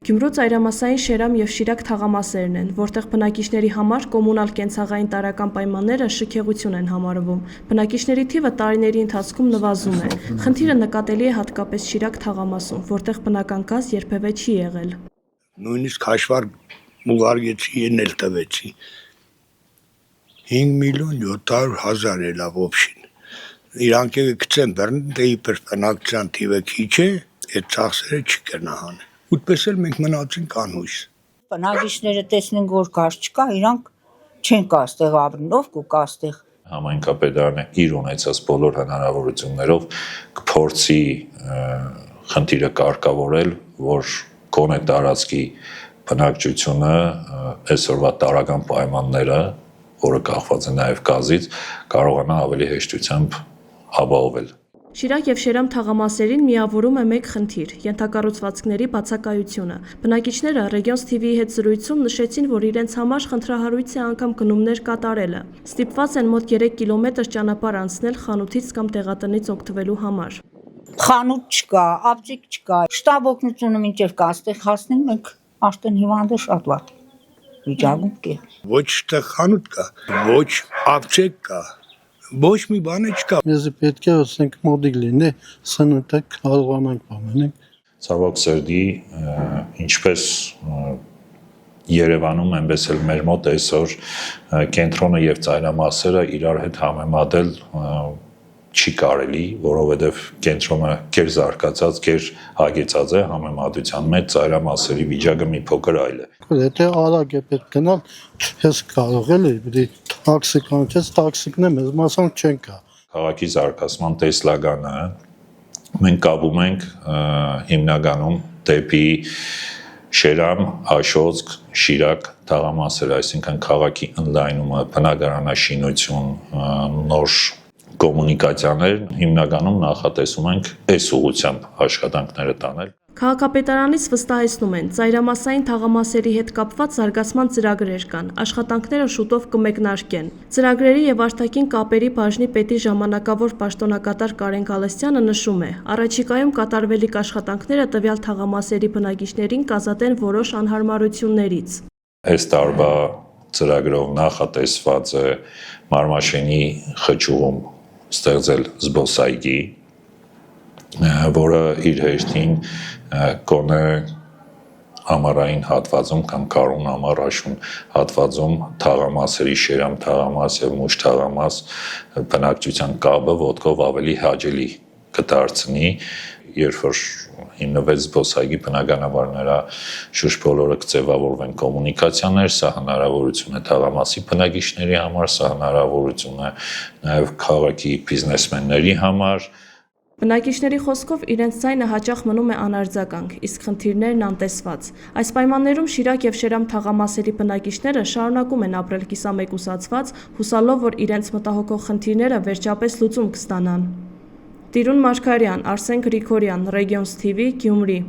Գյումրու ծայրամասային Շերամ և Շիրակ թաղամասերն են, որտեղ բնակիչների համար կոմունալ կենցաղային տարրական պայմանները շքեղություն են համարվում։ Բնակիչների թիվը տարիների ընթացքում նվազում է։ Խնդիրը նկատելի է հատկապես Շիրակ թաղամասում, որտեղ բնական գազ երբևէ չի եղել։ Նույնիսկ հաշվարկ ուղարկեցի են էլ տվեցի։ 5 միլիոն 700 հազար էլա ոբշին։ Իրանք գցեն բռն, դե իբր բնակչության թիվը քիչ է, այդ ծախսերը չկնահան։ Ուտպես էլ մենք մնացինք անհույս։ Բնակիչները տեսնեն, որ գազ չկա, իրանք չեն կա այստեղ ապրելով ու կա այստեղ։ Համայնքապետարանը իր ունեցած բոլոր հնարավորություններով կփորձի խնդիրը կարգավորել, որ գոնե տարածքի բնակչությունը այսօրվա տարրական պայմանները, որը կախված է նաև գազից, կարողանա ավելի հեշտությամբ ապահովել։ Շիրակ և Շերամ թաղամասերին միավորում է մեկ խնդիր՝ ենթակառուցվածքների բացակայությունը։ Բնակիչները Regions TV-ի հետ զրույցում նշեցին, որ իրենց համար խնդրահարույց է անգամ գնումներ կատարելը։ Ստիպված են մոտ 3 կիլոմետր ճանապարհ անցնել խանութից կամ տեղատնից օգտվելու համար։ Խանութ չկա, ապտեք չկա, շտապ օգնությունը մինչև կա, այստեղ հասնեն մենք արդեն հիվանդը շատ վատ վիճակում կա։ Ոչ տեղ խանութ կա, ոչ ապտեք կա, ոչ մի բան չկա։ Մեզ պետք է ասենք մոդիկ լինի, սնունդը կարողանանք պահպանել։ Ցավոք սրտի, ինչպես Երևանում, այնպես էլ մեր մոտ այսօր կենտրոնը եւ ծայրամասերը իրար հետ համեմատել չի կարելի, որովհետև կենտրոնը կեր զարգացած, կեր հագեցած է համեմատության մեջ, ծայրամասերի վիճակը մի փոքր այլ է։ Եթե արագ է պետք գնալ, չես կարող էլի, պետք տաքսի կանչես, տաքսիկն է մեզ մասամբ չեն կա։ Քաղաքի զարգացման տեսլականը մենք կապում ենք հիմնականում դեպի Շերամ, Աշոտսկ, Շիրակ թաղամասեր, այսինքն քաղաքի ընդլայնումը, բնակարանաշինություն, նոր կոմունիկացիաներ, հիմնականում նախատեսում ենք այս ուղղությամբ աշխատանքները տանել։ Քաղաքապետարանից վստահեցնում են, ծայրամասային թաղամասերի հետ կապված զարգացման ծրագրեր կան, աշխատանքները շուտով կմեկնարկեն։ Ծրագրերի և արտաքին կապերի բաժնի պետի ժամանակավոր պաշտոնակատար Կարեն Գալստյանը նշում է, առաջիկայում կատարվելիք աշխատանքները տվյալ թաղամասերի բնակիչներին կազատեն որոշ անհարմարություններից։ Այս տարվա ծրագրով նախատեսված է Մարմաշենի խճուղում ստեղծել զբոսայգի, որը իր հեշտին կոնե ամառային հատվածում կամ գարուն ամառաշուն հատվածում թաղամասերի Շերամ թաղամաս եւ Մուշ թաղամաս բնակչության կապը ոտքով ավելի հաճելի կդարձնի, երբ որ հիմնվեց զբոսայգի, բնականաբար նրա շուրջ բոլորը կձևավորվեն կոմունիկացիաներ, սա հնարավորություն է թաղամասի բնակիչների համար, սա հնարավորություն է նաեւ քաղաքի բիզնեսմենների համար։ Բնակիչների խոսքով իրենց ձայնը հաճախ մնում է անարձագանք, իսկ խնդիրներն անտեսված։ Այս պայմաններում Շիրակ և Շերամ թաղամասերի բնակիչները շարունակում են ապրել կիսամեկուսացված, հուսալով, որ իրենց մտահոգող խնդիրները վերջապես լուծում կստանան։ Տիրուն Մարգարյան, Արսեն Գրիգորյան, Regions TV, Գյումրի։